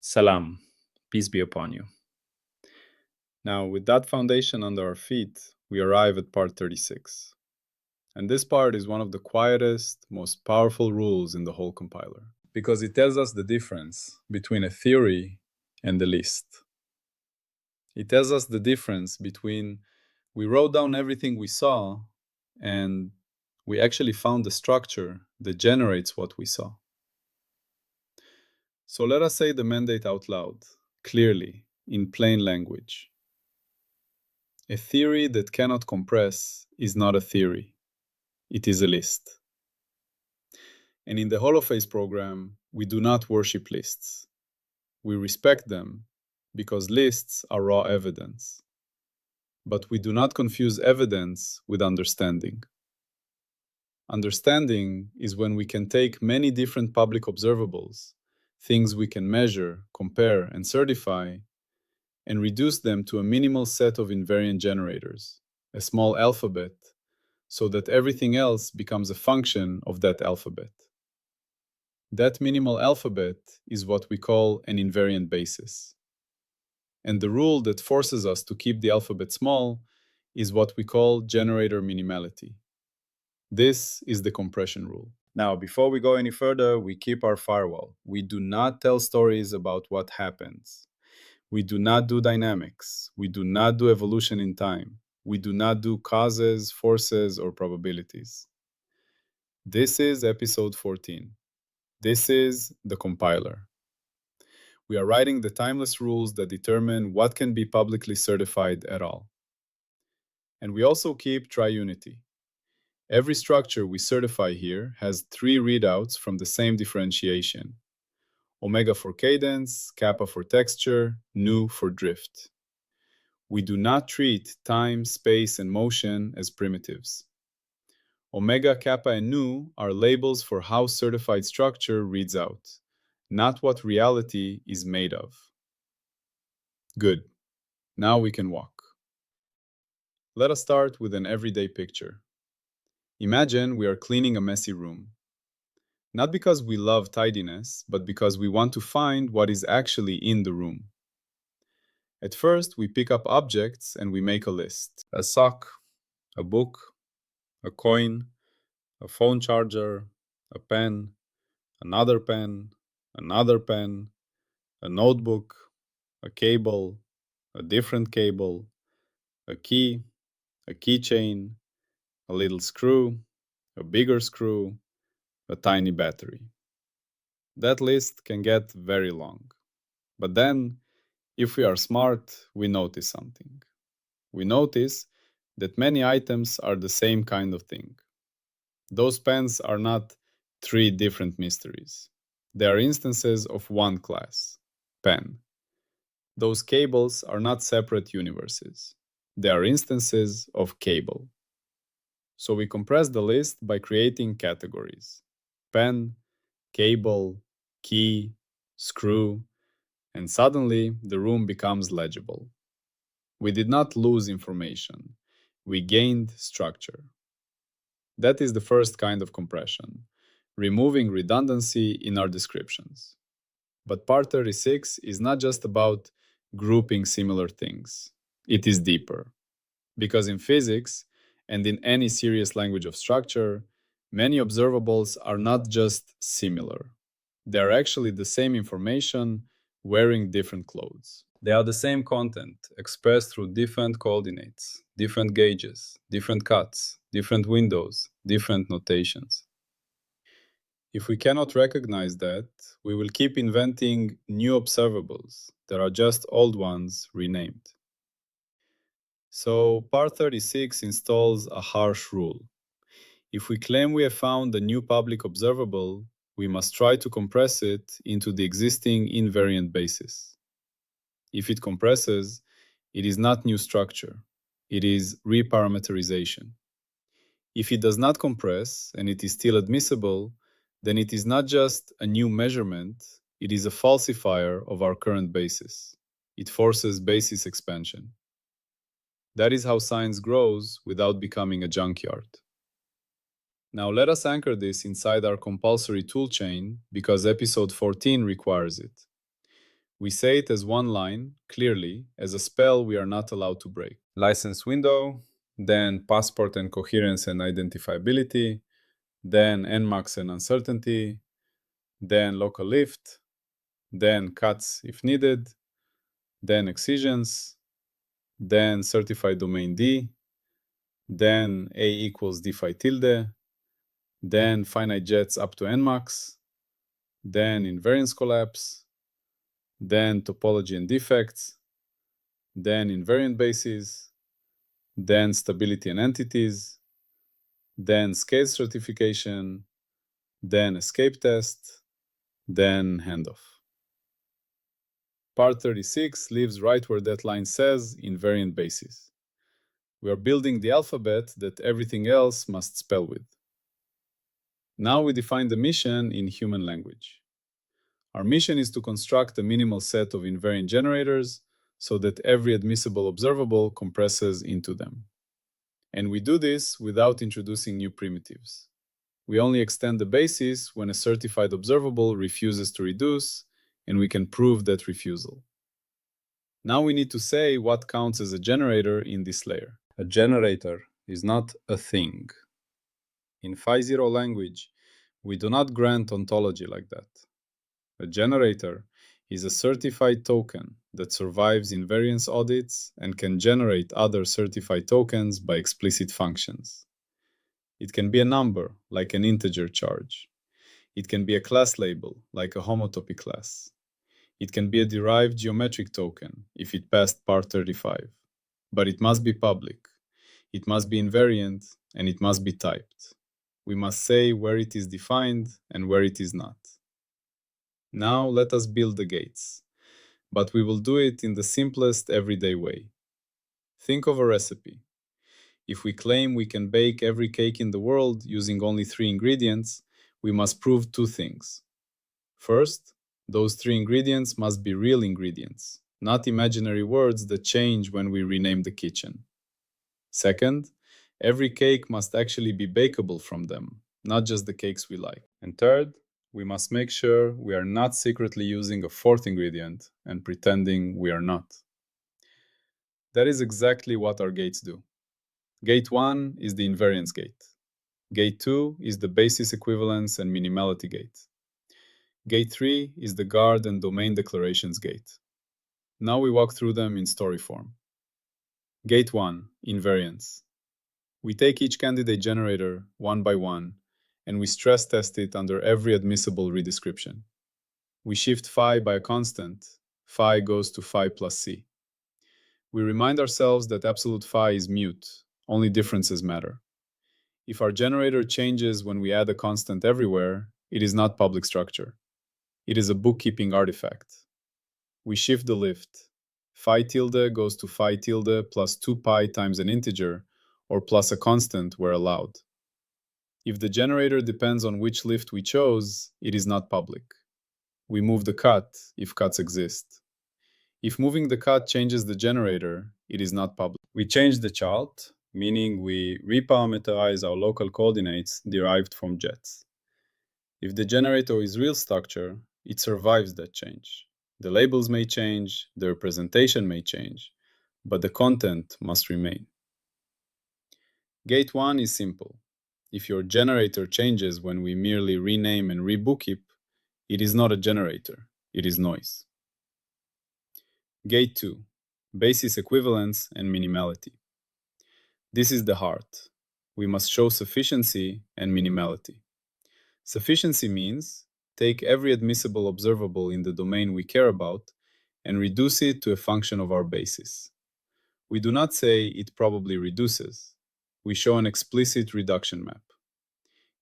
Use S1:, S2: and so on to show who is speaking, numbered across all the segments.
S1: Salam, peace be upon you. Now, with that foundation under our feet, we arrive at part 36. And this part is one of the quietest, most powerful rules in the whole compiler, because it tells us the difference between a theory and a list. It tells us the difference between we wrote down everything we saw and we actually found the structure that generates what we saw. So let us say the mandate out loud, clearly, in plain language. A theory that cannot compress is not a theory. It is a list. And in the Holophase program, we do not worship lists. We respect them because lists are raw evidence. But we do not confuse evidence with understanding. Understanding is when we can take many different public observables, things we can measure, compare, and certify, and reduce them to a minimal set of invariant generators, a small alphabet, so that everything else becomes a function of that alphabet. That minimal alphabet is what we call an invariant basis. And the rule that forces us to keep the alphabet small is what we call generator minimality. This is the compression rule. Now, before we go any further, we keep our firewall. We do not tell stories about what happens. We do not do dynamics. We do not do evolution in time. We do not do causes, forces, or probabilities. This is episode 14. This is the compiler. We are writing the timeless rules that determine what can be publicly certified at all. And we also keep triunity. Every structure we certify here has 3 readouts from the same differentiation: omega for cadence, kappa for texture, nu for drift. We do not treat time, space, and motion as primitives. Omega, kappa, and nu are labels for how certified structure reads out, not what reality is made of. Good. Now we can walk. Let us start with an everyday picture. Imagine we are cleaning a messy room. Not because we love tidiness, but because we want to find what is actually in the room. At first, we pick up objects and we make a list. A sock, a book, a coin, a phone charger, a pen, another pen, a notebook, a cable, a different cable, a key, a keychain, a little screw, a bigger screw, a tiny battery. That list can get very long. But then, if we are smart, we notice something. We notice that many items are the same kind of thing. Those pens are not 3 different mysteries. They are instances of one class, pen. Those cables are not separate universes. They are instances of cable. So we compress the list by creating categories: pen, cable, key, screw, and suddenly the room becomes legible. We did not lose information. We gained structure. That is the first kind of compression, removing redundancy in our descriptions. But part 36 is not just about grouping similar things. It is deeper. Because in physics, and in any serious language of structure, many observables are not just similar. They are actually the same information wearing different clothes. They are the same content expressed through different coordinates, different gauges, different cuts, different windows, different notations. If we cannot recognize that, we will keep inventing new observables that are just old ones renamed. So part 36 installs a harsh rule. If we claim we have found a new public observable, we must try to compress it into the existing invariant basis. If it compresses, it is not new structure. It is reparameterization. If it does not compress and it is still admissible, then it is not just a new measurement, it is a falsifier of our current basis. It forces basis expansion. That is how science grows without becoming a junkyard. Now let us anchor this inside our compulsory toolchain because episode 14 requires it. We say it as one line, clearly, as a spell we are not allowed to break. License window, then passport and coherence and identifiability, then nmax and uncertainty, then local lift, then cuts if needed, then excisions, then certified domain D, then A equals D phi tilde, then finite jets up to nmax, then invariance collapse, then topology and defects, then invariant bases, then stability and entities, then scale certification, then escape test, then handoff. Part 36 lives right where that line says invariant basis. We are building the alphabet that everything else must spell with. Now we define the mission in human language. Our mission is to construct a minimal set of invariant generators so that every admissible observable compresses into them. And we do this without introducing new primitives. We only extend the basis when a certified observable refuses to reduce, and we can prove that refusal. Now we need to say what counts as a generator in this layer. A generator is not a thing. In Phi0 language, we do not grant ontology like that. A generator is a certified token that survives invariance audits and can generate other certified tokens by explicit functions. It can be a number, like an integer charge. It can be a class label, like a homotopy class. It can be a derived geometric token, if it passed part 35. But it must be public. It must be invariant, and it must be typed. We must say where it is defined and where it is not. Now let us build the gates. But we will do it in the simplest everyday way. Think of a recipe. If we claim we can bake every cake in the world using only 3 ingredients, we must prove 2 things. First, those 3 ingredients must be real ingredients, not imaginary words that change when we rename the kitchen. Second, every cake must actually be bakeable from them, not just the cakes we like. And third, we must make sure we are not secretly using a 4th ingredient and pretending we are not. That is exactly what our gates do. Gate 1 is the invariance gate. Gate 2 is the basis equivalence and minimality gate. Gate 3 is the guard and domain declarations gate. Now we walk through them in story form. Gate 1, invariance. We take each candidate generator one by one, and we stress test it under every admissible redescription. We shift phi by a constant. Phi goes to phi plus c. We remind ourselves that absolute phi is mute, only differences matter. If our generator changes when we add a constant everywhere, it is not public structure. It is a bookkeeping artifact. We shift the lift. Phi tilde goes to phi tilde plus 2 pi times an integer, or plus a constant where allowed. If the generator depends on which lift we chose, it is not public. We move the cut if cuts exist. If moving the cut changes the generator, it is not public. We change the chart, meaning we reparameterize our local coordinates derived from jets. If the generator is real structure, it survives that change. The labels may change, the representation may change, but the content must remain. Gate 1 is simple. If your generator changes when we merely rename and rebookkeep, it is not a generator, it is noise. Gate 2, basis equivalence and minimality. This is the heart. We must show sufficiency and minimality. Sufficiency means take every admissible observable in the domain we care about and reduce it to a function of our basis. We do not say it probably reduces. We show an explicit reduction map.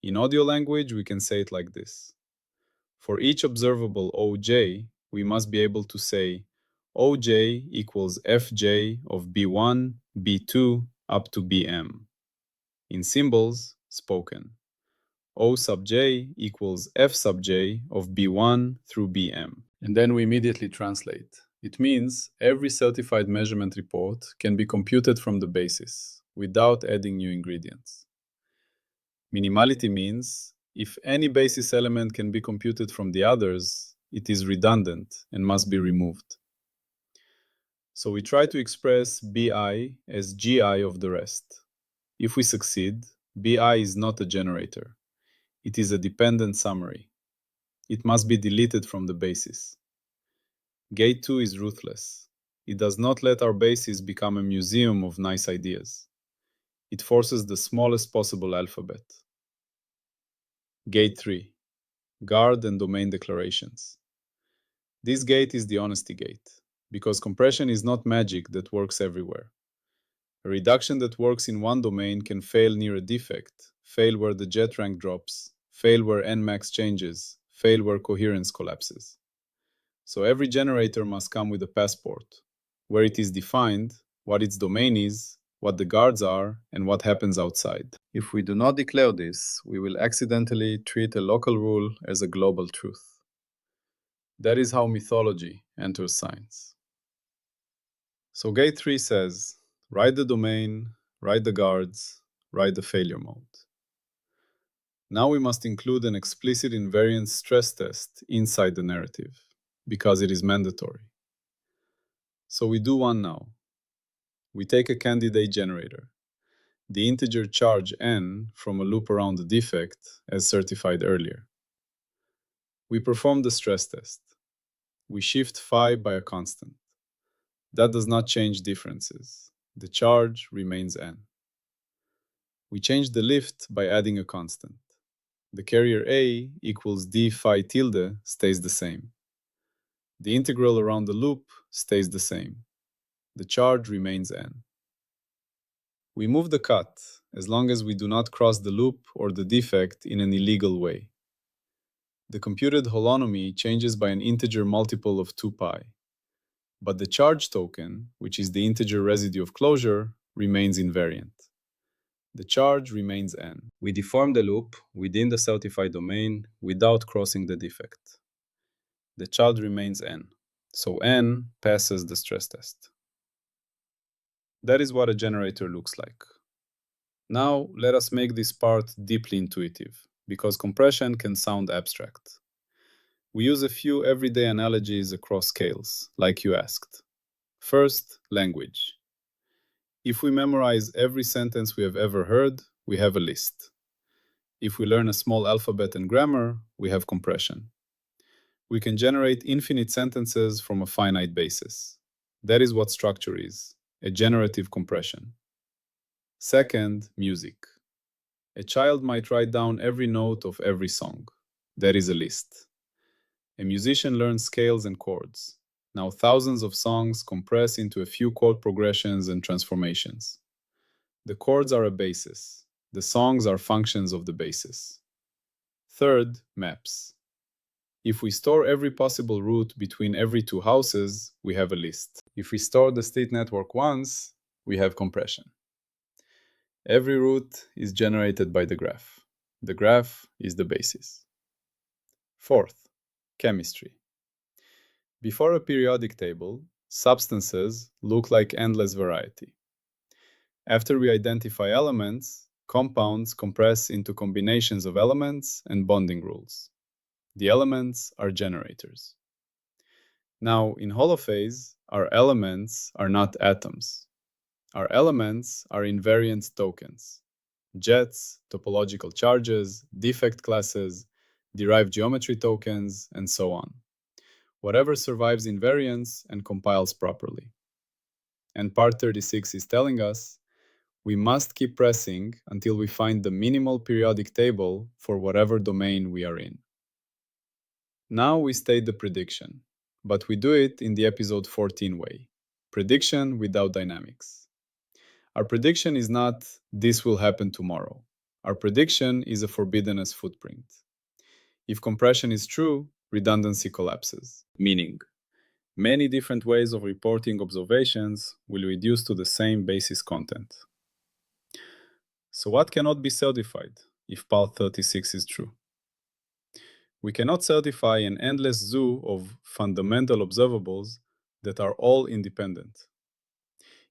S1: In audio language, we can say it like this. For each observable Oj, we must be able to say Oj equals Fj of B1, B2, up to Bm. In symbols, spoken. O sub j equals F sub j of B1 through Bm. And then we immediately translate. It means every certified measurement report can be computed from the basis, without adding new ingredients. Minimality means if any basis element can be computed from the others, it is redundant and must be removed. So we try to express bi as gi of the rest. If we succeed, bi is not a generator. It is a dependent summary. It must be deleted from the basis. Gate 2 is ruthless. It does not let our basis become a museum of nice ideas. It forces the smallest possible alphabet. Gate 3. Guard and domain declarations. This gate is the honesty gate, because compression is not magic that works everywhere. A reduction that works in one domain can fail near a defect, fail where the jet rank drops, fail where nmax changes, fail where coherence collapses. So every generator must come with a passport, where it is defined, what its domain is, what the guards are, and what happens outside. If we do not declare this, we will accidentally treat a local rule as a global truth. That is how mythology enters science. So gate 3 says, write the domain, write the guards, write the failure mode. Now we must include an explicit invariant stress test inside the narrative, because it is mandatory. So we do one now. We take a candidate generator, the integer charge n from a loop around the defect, as certified earlier. We perform the stress test. We shift phi by a constant. That does not change differences. The charge remains n. We change the lift by adding a constant. The carrier A equals d phi tilde stays the same. The integral around the loop stays the same. The charge remains n. We move the cut as long as we do not cross the loop or the defect in an illegal way. The computed holonomy changes by an integer multiple of 2 pi. But the charge token, which is the integer residue of closure, remains invariant. The charge remains n. We deform the loop within the certified domain without crossing the defect. The charge remains n, so n passes the stress test. That is what a generator looks like. Now, let us make this part deeply intuitive, because compression can sound abstract. We use a few everyday analogies across scales, like you asked. First, language. If we memorize every sentence we have ever heard, we have a list. If we learn a small alphabet and grammar, we have compression. We can generate infinite sentences from a finite basis. That is what structure is, a generative compression. Second, music. A child might write down every note of every song. That is a list. A musician learns scales and chords. Now thousands of songs compress into a few chord progressions and transformations. The chords are a basis. The songs are functions of the basis. Third, maps. If we store every possible route between every two houses, we have a list. If we store the state network once, we have compression. Every route is generated by the graph. The graph is the basis. Fourth, chemistry. Before a periodic table, substances look like endless variety. After we identify elements, compounds compress into combinations of elements and bonding rules. The elements are generators. Now, in Holophase, our elements are not atoms. Our elements are invariant tokens, jets, topological charges, defect classes, derived geometry tokens, and so on. Whatever survives invariance and compiles properly. And part 36 is telling us we must keep pressing until we find the minimal periodic table for whatever domain we are in. Now we state the prediction, but we do it in the episode 14 way. Prediction without dynamics. Our prediction is not, this will happen tomorrow. Our prediction is a forbidden-ness footprint. If compression is true, redundancy collapses, meaning many different ways of reporting observations will reduce to the same basis content. So what cannot be certified if part 36 is true? We cannot certify an endless zoo of fundamental observables that are all independent.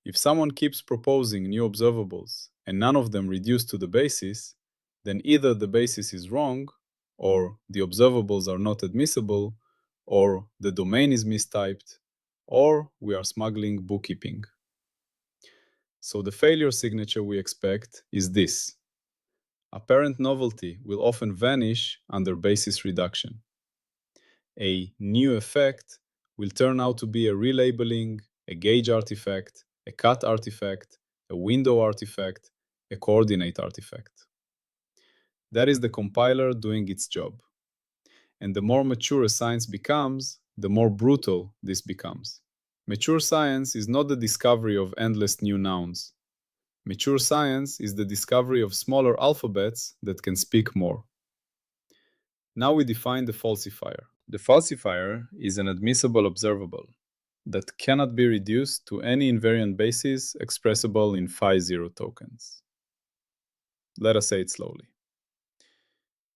S1: If someone keeps proposing new observables and none of them reduce to the basis, then either the basis is wrong, or the observables are not admissible, or the domain is mistyped, or we are smuggling bookkeeping. So the failure signature we expect is this. Apparent novelty will often vanish under basis reduction. A new effect will turn out to be a relabeling, a gauge artifact, a cut artifact, a window artifact, a coordinate artifact. That is the compiler doing its job. And the more mature a science becomes, the more brutal this becomes. Mature science is not the discovery of endless new nouns. Mature science is the discovery of smaller alphabets that can speak more. Now we define the falsifier. The falsifier is an admissible observable that cannot be reduced to any invariant basis expressible in phi0 tokens. Let us say it slowly.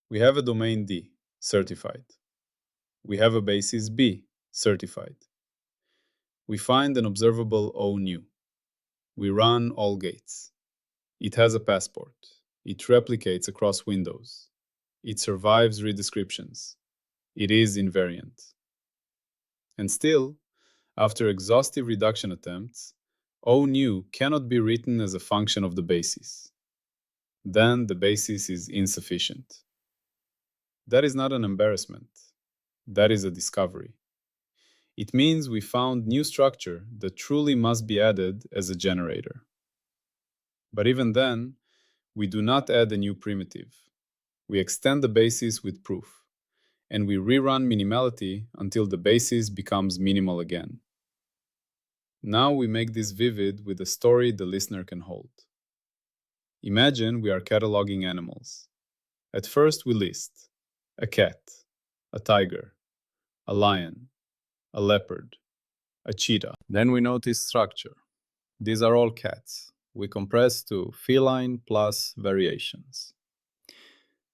S1: We have a domain D, certified. We have a basis B, certified. We find an observable O new. We run all gates. It has a passport. It replicates across windows. It survives redescriptions. It is invariant. And still, after exhaustive reduction attempts, O new cannot be written as a function of the basis. Then the basis is insufficient. That is not an embarrassment. That is a discovery. It means we found new structure that truly must be added as a generator. But even then, we do not add a new primitive. We extend the basis with proof, and we rerun minimality until the basis becomes minimal again. Now we make this vivid with a story the listener can hold. Imagine we are cataloging animals. At first we list a cat, a tiger, a lion, a leopard, a cheetah. Then we notice structure. These are all cats. We compress to feline plus variations.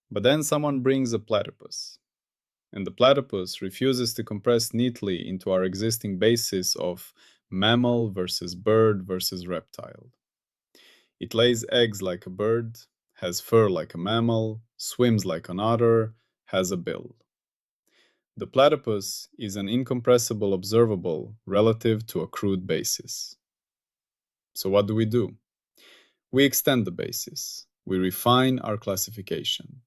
S1: But then someone brings a platypus, and the platypus refuses to compress neatly into our existing basis of mammal versus bird versus reptile. It lays eggs like a bird, has fur like a mammal, swims like an otter, has a bill. The platypus is an incompressible observable relative to a crude basis. So what do? We extend the basis. We refine our classification.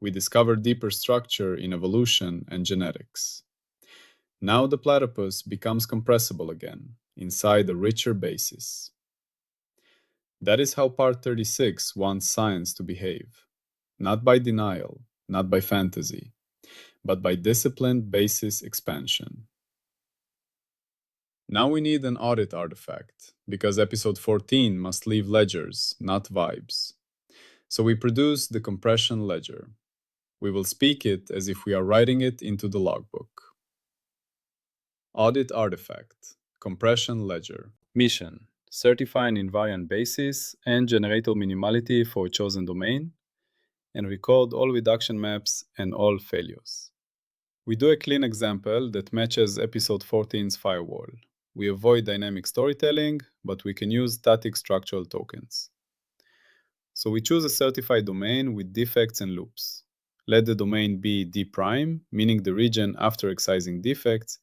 S1: We discover deeper structure in evolution and genetics. Now the platypus becomes compressible again, inside a richer basis. That is how Part 36 wants science to behave. Not by denial, not by fantasy, but by disciplined basis expansion. Now we need an audit artifact, because episode 14 must leave ledgers, not vibes. So we produce the compression ledger. We will speak it as if we are writing it into the logbook. Audit artifact, compression ledger. Mission: certify an invariant basis and generator minimality for a chosen domain, and record all reduction maps and all failures. We do a clean example that matches episode 14's firewall. We avoid dynamic storytelling, but we can use static structural tokens. So we choose a certified domain with defects and loops. Let the domain be D', meaning the region after excising defects,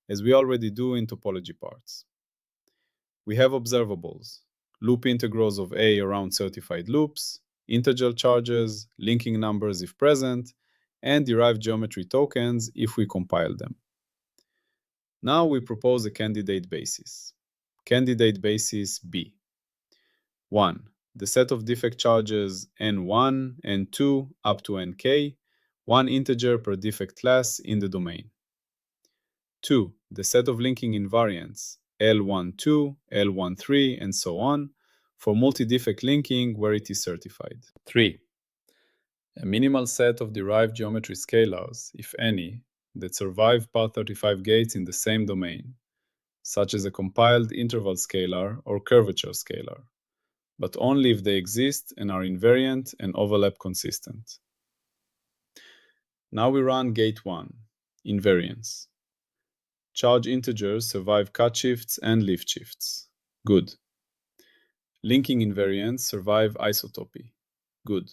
S1: as we already do in topology parts. We have observables, loop integrals of A around certified loops, integer charges, linking numbers if present, and derived geometry tokens if we compile them. Now we propose a candidate basis. Candidate basis B. 1. The set of defect charges n1, n2, up to nk, one integer per defect class in the domain. 2. The set of linking invariants L12, L13, and so on, for multi-defect linking where it is certified. 3. A minimal set of derived geometry scalars, if any, that survive Part 35 gates in the same domain, such as a compiled interval scalar or curvature scalar, but only if they exist and are invariant and overlap consistent. Now we run gate 1, invariance. Charge integers survive cut shifts and lift shifts. Good. Linking invariants survive isotopy. Good.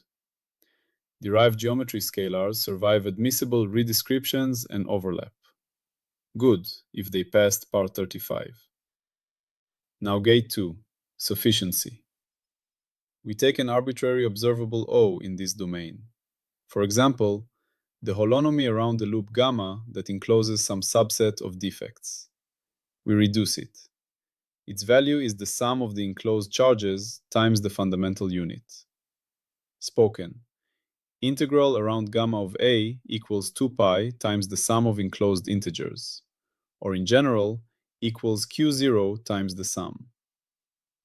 S1: Derived geometry scalars survive admissible redescriptions and overlap. Good if they passed part 35. Now gate 2, sufficiency. We take an arbitrary observable O in this domain. For example, the holonomy around the loop gamma that encloses some subset of defects. We reduce it. Its value is the sum of the enclosed charges times the fundamental unit. Spoken. Integral around gamma of A equals 2 pi times the sum of enclosed integers, or in general, equals Q0 times the sum.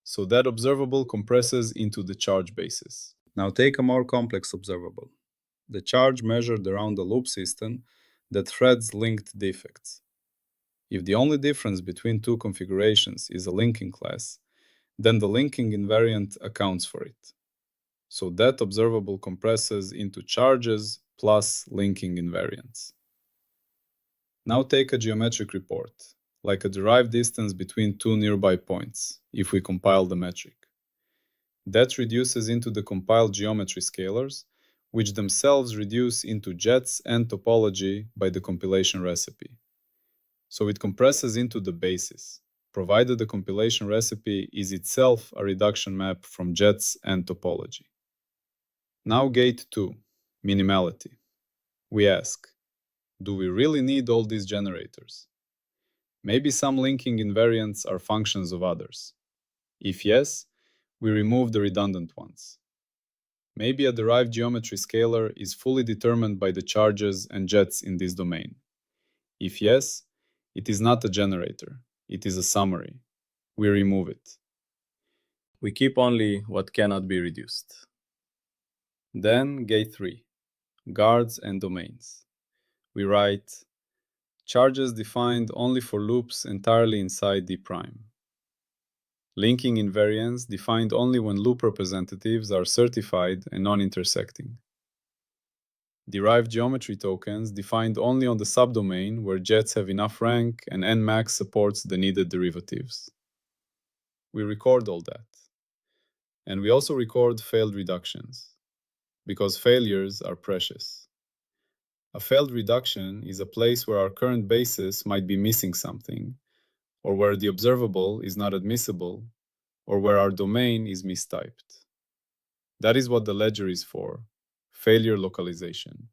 S1: So that observable compresses into the charge basis. Now take a more complex observable, the charge measured around the loop system that threads linked defects. If the only difference between two configurations is a linking class, then the linking invariant accounts for it. So that observable compresses into charges plus linking invariants. Now take a geometric report, like a derived distance between two nearby points, if we compile the metric. That reduces into the compiled geometry scalars, which themselves reduce into jets and topology by the compilation recipe. So it compresses into the basis, provided the compilation recipe is itself a reduction map from jets and topology. Now gate 2, minimality. We ask, do we really need all these generators? Maybe some linking invariants are functions of others. If yes, we remove the redundant ones. Maybe a derived geometry scalar is fully determined by the charges and jets in this domain. If yes, it is not a generator, it is a summary. We remove it. We keep only what cannot be reduced. Then gate 3, guards and domains. We write charges defined only for loops entirely inside D prime. Linking invariants defined only when loop representatives are certified and non-intersecting. Derived geometry tokens defined only on the subdomain where jets have enough rank and nmax supports the needed derivatives. We record all that. And we also record failed reductions, because failures are precious. A failed reduction is a place where our current basis might be missing something, or where the observable is not admissible, or where our domain is mistyped. That is what the ledger is for, failure localization.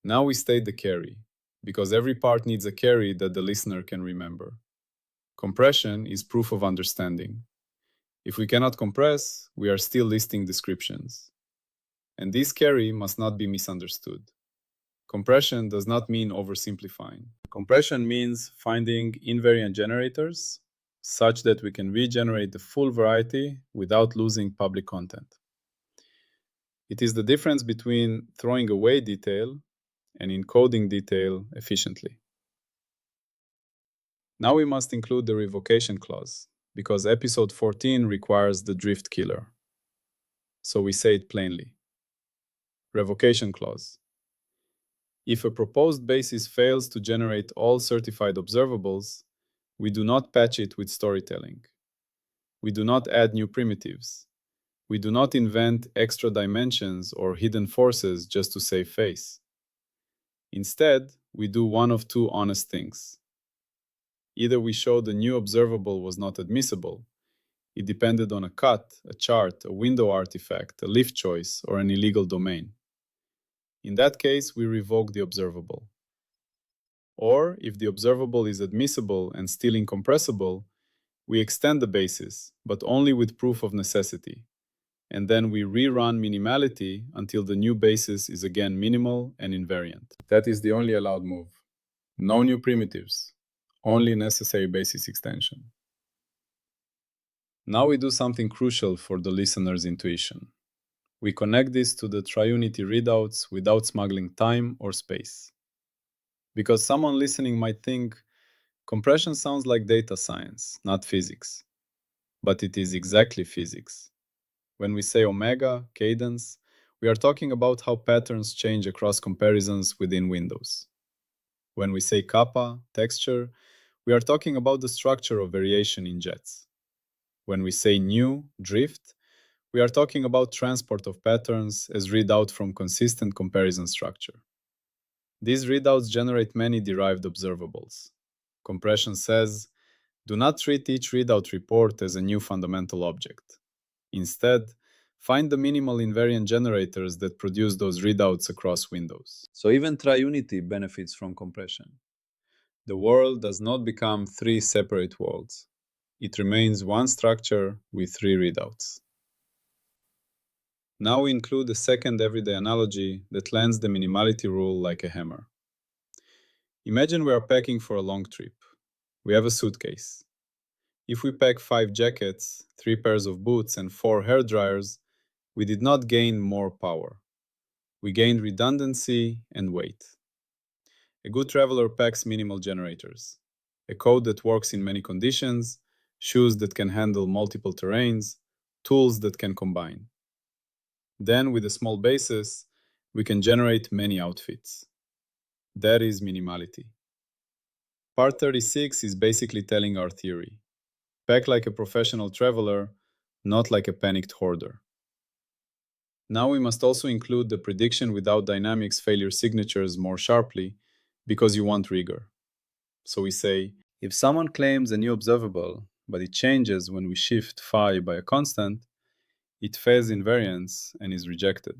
S1: Now we state the carry, because every part needs a carry that the listener can remember. Compression is proof of understanding. If we cannot compress, we are still listing descriptions. And this carry must not be misunderstood. Compression does not mean oversimplifying. Compression means finding invariant generators such that we can regenerate the full variety without losing public content. It is the difference between throwing away detail and encoding detail efficiently. Now we must include the revocation clause, because episode 14 requires the drift killer. So we say it plainly. Revocation clause. If a proposed basis fails to generate all certified observables, we do not patch it with storytelling. We do not add new primitives. We do not invent extra dimensions or hidden forces just to save face. Instead, we do one of two honest things. Either we show the new observable was not admissible. It depended on a cut, a chart, a window artifact, a lift choice, or an illegal domain. In that case, we revoke the observable. Or, if the observable is admissible and still incompressible, we extend the basis, but only with proof of necessity. And then we rerun minimality until the new basis is again minimal and invariant. That is the only allowed move. No new primitives, only necessary basis extension. Now we do something crucial for the listener's intuition. We connect this to the triunity readouts without smuggling time or space. Because someone listening might think, compression sounds like data science, not physics. But it is exactly physics. When we say omega, cadence, we are talking about how patterns change across comparisons within windows. When we say kappa, texture, we are talking about the structure of variation in jets. When we say new, drift, we are talking about transport of patterns as read out from consistent comparison structure. These readouts generate many derived observables. Compression says, do not treat each readout report as a new fundamental object. Instead, find the minimal invariant generators that produce those readouts across windows. So even triunity benefits from compression. The world does not become three separate worlds. It remains one structure with three readouts. Now we include a second everyday analogy that lands the minimality rule like a hammer. Imagine we are packing for a long trip. We have a suitcase. If we pack 5 jackets, 3 pairs of boots, and 4 hair dryers, we did not gain more power. We gained redundancy and weight. A good traveler packs minimal generators, a coat that works in many conditions, shoes that can handle multiple terrains, tools that can combine. Then, with a small basis, we can generate many outfits. That is minimality. Part 36 is basically telling our theory. Pack like a professional traveler, not like a panicked hoarder. Now we must also include the prediction without dynamics failure signatures more sharply, because you want rigor. So we say, if someone claims a new observable, but it changes when we shift phi by a constant, it fails invariance and is rejected.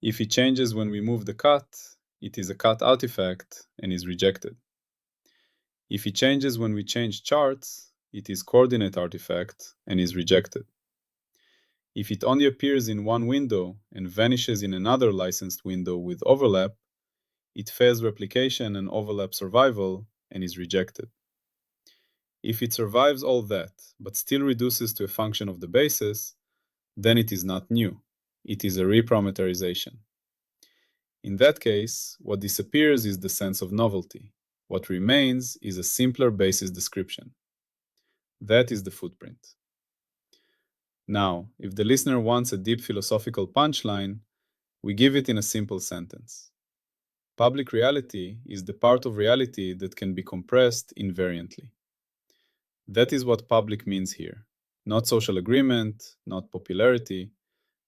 S1: If it changes when we move the cut, it is a cut artifact and is rejected. If it changes when we change charts, it is coordinate artifact and is rejected. If it only appears in one window and vanishes in another licensed window with overlap, it fails replication and overlap survival and is rejected. If it survives all that, but still reduces to a function of the basis, then it is not new. It is a reparameterization. In that case, what disappears is the sense of novelty. What remains is a simpler basis description. That is the footprint. Now, if the listener wants a deep philosophical punchline, we give it in a simple sentence. Public reality is the part of reality that can be compressed invariantly. That is what public means here. Not social agreement, not popularity,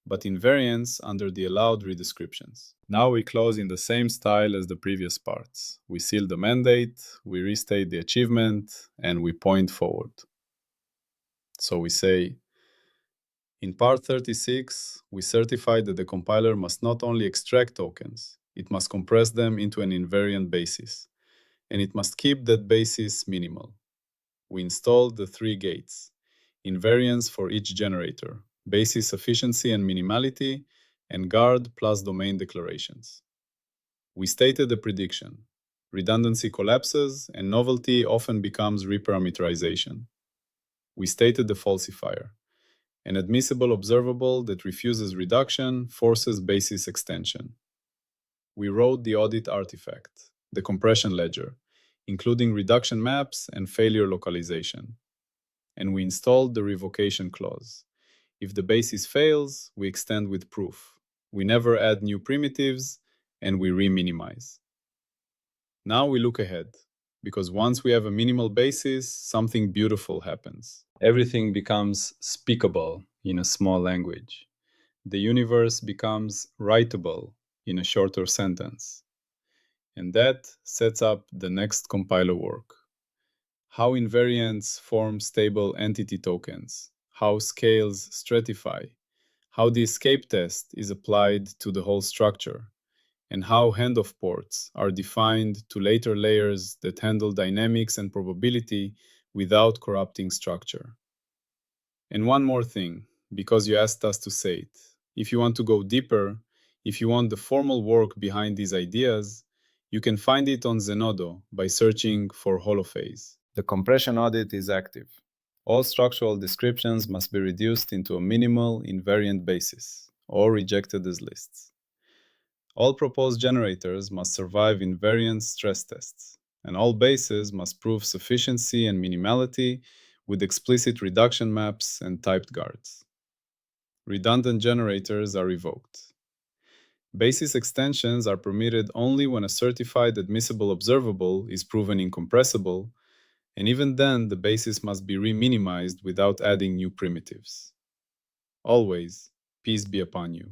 S1: but invariance under the allowed redescriptions. Now we close in the same style as the previous parts. We seal the mandate, we restate the achievement, and we point forward. So we say, in part 36, we certify that the compiler must not only extract tokens, it must compress them into an invariant basis, and it must keep that basis minimal. We installed the 3 gates, invariance for each generator, basis sufficiency and minimality, and guard plus domain declarations. We stated the prediction. Redundancy collapses, and novelty often becomes reparameterization. We stated the falsifier. An admissible observable that refuses reduction forces basis extension. We wrote the audit artifact, the compression ledger, including reduction maps and failure localization. And we installed the revocation clause. If the basis fails, we extend with proof. We never add new primitives, and we re-minimize. Now we look ahead, because once we have a minimal basis, something beautiful happens. Everything becomes speakable in a small language. The universe becomes writable in a shorter sentence. And that sets up the next compiler work. How invariants form stable entity tokens, how scales stratify, how the escape test is applied to the whole structure, and how handoff ports are defined to later layers that handle dynamics and probability without corrupting structure. And one more thing, because you asked us to say it. If you want to go deeper, if you want the formal work behind these ideas, you can find it on Zenodo by searching for Holophase. The compression audit is active. All structural descriptions must be reduced into a minimal invariant basis, or rejected as lists. All proposed generators must survive invariant stress tests, and all bases must prove sufficiency and minimality with explicit reduction maps and typed guards. Redundant generators are revoked. Basis extensions are permitted only when a certified admissible observable is proven incompressible, and even then the basis must be re-minimized without adding new primitives. Always, peace be upon you.